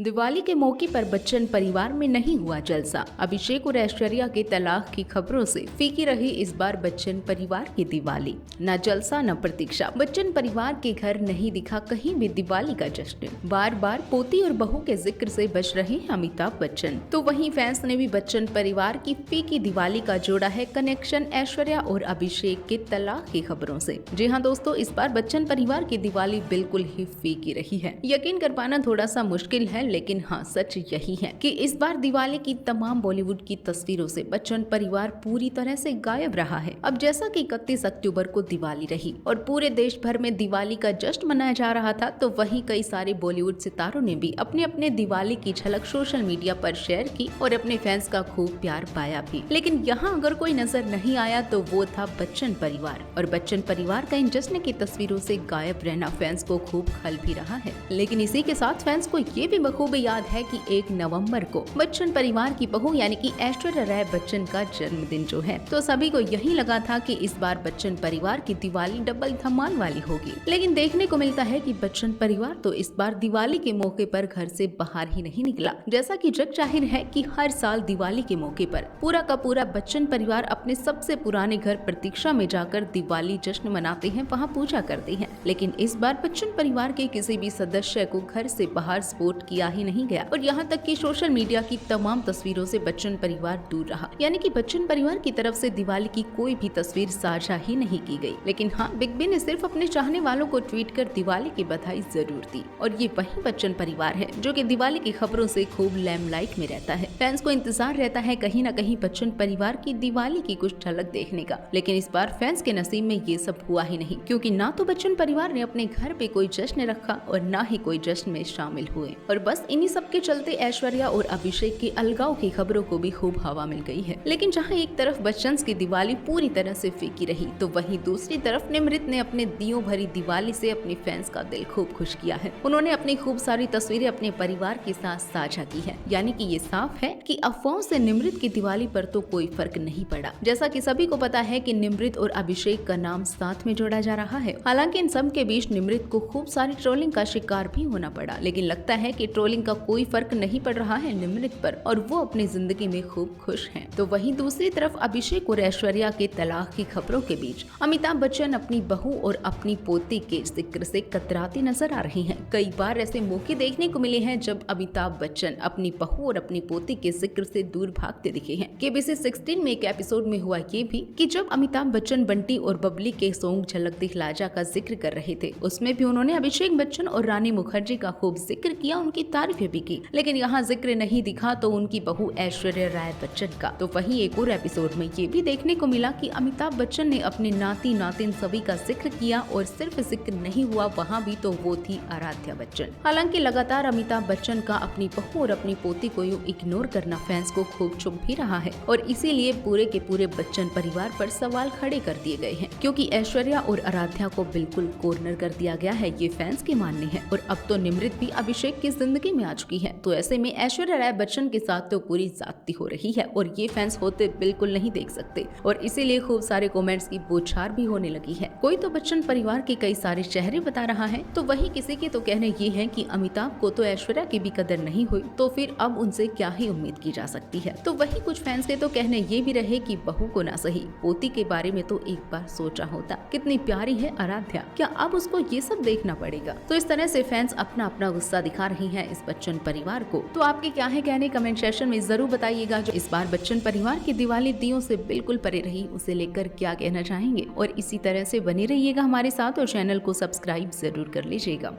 दिवाली के मौके पर बच्चन परिवार में नहीं हुआ जलसा। अभिषेक और ऐश्वर्या के तलाक की खबरों से फीकी रही इस बार बच्चन परिवार की दिवाली। न जलसा न प्रतीक्षा, बच्चन परिवार के घर नहीं दिखा कहीं भी दिवाली का जश्न। बार बार पोती और बहू के जिक्र से बच रहे हैं अमिताभ बच्चन। तो वहीं फैंस ने भी बच्चन परिवार की फीकी दिवाली का जोड़ा है कनेक्शन ऐश्वर्या और अभिषेक के तलाक की खबरों से। जी हाँ दोस्तों, इस बार बच्चन परिवार की दिवाली बिल्कुल ही फीकी रही है। यकीन कर पाना थोड़ा सा मुश्किल है, लेकिन हाँ सच यही है कि इस बार दिवाली की तमाम बॉलीवुड की तस्वीरों से बच्चन परिवार पूरी तरह से गायब रहा है। अब जैसा कि 31 अक्टूबर को दिवाली रही और पूरे देश भर में दिवाली का जश्न मनाया जा रहा था, तो वहीं कई सारे बॉलीवुड सितारों ने भी अपने अपने दिवाली की झलक सोशल मीडिया पर शेयर की और अपने फैंस का खूब प्यार पाया भी। लेकिन यहाँ अगर कोई नजर नहीं आया तो वो था बच्चन परिवार, और बच्चन परिवार का इन जश्न की तस्वीरों से गायब रहना फैंस को खूब खल भी रहा है। लेकिन इसी के साथ फैंस को ये भी बखूबी याद है कि 1 नवंबर को बच्चन परिवार की बहू यानी कि ऐश्वर्या राय बच्चन का जन्मदिन जो है, तो सभी को यही लगा था कि इस बार बच्चन परिवार की दिवाली डबल धमाल वाली होगी। लेकिन देखने को मिलता है कि बच्चन परिवार तो इस बार दिवाली के मौके पर घर से बाहर ही नहीं निकला। जैसा कि जग जाहिर है कि हर साल दिवाली के मौके पर पूरा का पूरा बच्चन परिवार अपने सबसे पुराने घर प्रतीक्षा में जाकर दिवाली जश्न मनाते हैं, वहाँ पूजा करते हैं। लेकिन इस बार बच्चन परिवार के किसी भी सदस्य को घर से बाहर स्पॉट किया ही नहीं गया, और यहाँ तक कि सोशल मीडिया की तमाम तस्वीरों से बच्चन परिवार दूर रहा। यानी कि बच्चन परिवार की तरफ से दिवाली की कोई भी तस्वीर साझा ही नहीं की गई। लेकिन हाँ, बिग बी ने सिर्फ अपने चाहने वालों को ट्वीट कर दिवाली की बधाई जरूर दी, और ये वही बच्चन परिवार है जो कि दिवाली की खबरों से खूब लैमलाइट में रहता है। फैंस को इंतजार रहता है कहीं न कहीं बच्चन परिवार की दिवाली की कुछ झलक देखने का। लेकिन इस बार फैंस के नसीब में ये सब हुआ ही नहीं, क्योंकि ना तो बच्चन परिवार ने अपने घर पे कोई जश्न रखा और ना ही कोई जश्न में शामिल हुए। और बस इन्हीं सब के चलते ऐश्वर्या और अभिषेक की अलगाव की खबरों को भी खूब हवा मिल गई है। लेकिन जहां एक तरफ बच्चन की दिवाली पूरी तरह से फीकी रही, तो वहीं दूसरी तरफ निमृत ने अपने दियों भरी दिवाली से अपने फैंस का दिल खूब खुश किया है। उन्होंने अपनी खूब सारी तस्वीरें अपने परिवार के साथ साझा की है। यानी कि ये साफ है कि अफवाहों से निमृत की दिवाली पर तो कोई फर्क नहीं पड़ा। जैसा कि सभी को पता है कि निमृत और अभिषेक का नाम साथ में जोड़ा जा रहा है। हालांकि इन सब के बीच निमृत को खूब सारी ट्रोलिंग का शिकार भी होना पड़ा, लेकिन लगता है कि ट्रोलिंग का कोई फर्क नहीं पड़ रहा है निमृत पर, और वो अपनी जिंदगी में खूब खुश हैं। तो वहीं दूसरी तरफ अभिषेक और ऐश्वर्या के तलाक की खबरों के बीच अमिताभ बच्चन अपनी बहू और अपनी पोती के जिक्र से कतराते नजर आ रहे हैं। कई बार ऐसे मौके देखने को मिले हैं जब अमिताभ बच्चन अपनी बहू और अपनी पोती के जिक्र से दूर भागते दिखे हैं। केबीसी 16 में एक एपिसोड में हुआ ये भी कि जब अमिताभ बच्चन बंटी और बबली के सॉन्ग झलक दिखला जा का जिक्र कर रहे थे, उसमें भी उन्होंने अभिषेक बच्चन और रानी मुखर्जी का खूब जिक्र किया, उनकी तारीफें भी की। लेकिन यहाँ जिक्र नहीं दिखा तो उनकी बहू ऐश्वर्या राय बच्चन का। तो वहीं एक और एपिसोड में ये भी देखने को मिला कि अमिताभ बच्चन ने अपने नाती नातिन सभी का जिक्र किया, और सिर्फ जिक्र नहीं हुआ वहाँ भी, तो वो थी आराध्या बच्चन। हालांकि लगातार अमिताभ बच्चन का अपनी बहू और अपनी पोती को इग्नोर करना फैंस को खूब चुभ भी रहा है, और इसीलिए पूरे के पूरे बच्चन परिवार पर सवाल खड़े कर दिए गए हैं, क्योंकि ऐश्वर्या और आराध्या को बिल्कुल कॉर्नर कर दिया गया है, ये फैंस के मानने हैं। और अब तो निमृत भी अभिषेक की जिंदगी में आ चुकी है, तो ऐसे में ऐश्वर्या राय बच्चन के साथ तो पूरी ज्यादती हो रही है, और ये फैंस होते बिल्कुल नहीं देख सकते, और इसीलिए खूब सारे कमेंट्स की बौछार भी होने लगी है। कोई तो बच्चन परिवार के कई सारे चेहरे बता रहा है, तो वही किसी के तो कहने ये है कि अमिताभ को तो ऐश्वर्या की भी कदर नहीं हुई, तो फिर अब उनसे क्या ही उम्मीद की जा सकती है। तो वही कुछ फैंस के तो कहने ये भी रहे कि बहू को ना सही, पोती के बारे में तो एक बार सोचा होता, कितनी प्यारी है आराध्या, क्या अब उसको ये सब देखना पड़ेगा। तो इस तरह से फैंस अपना अपना गुस्सा दिखा रही हैं इस बच्चन परिवार को। तो आपके क्या है कहने कमेंट सेक्शन में जरूर बताइएगा। जो इस बार बच्चन परिवार की दिवाली दियों से बिल्कुल परे रही, उसे लेकर क्या कहना चाहेंगे, और इसी तरह से बने रहिएगा हमारे साथ और चैनल को सब्सक्राइब जरूर कर लीजिएगा।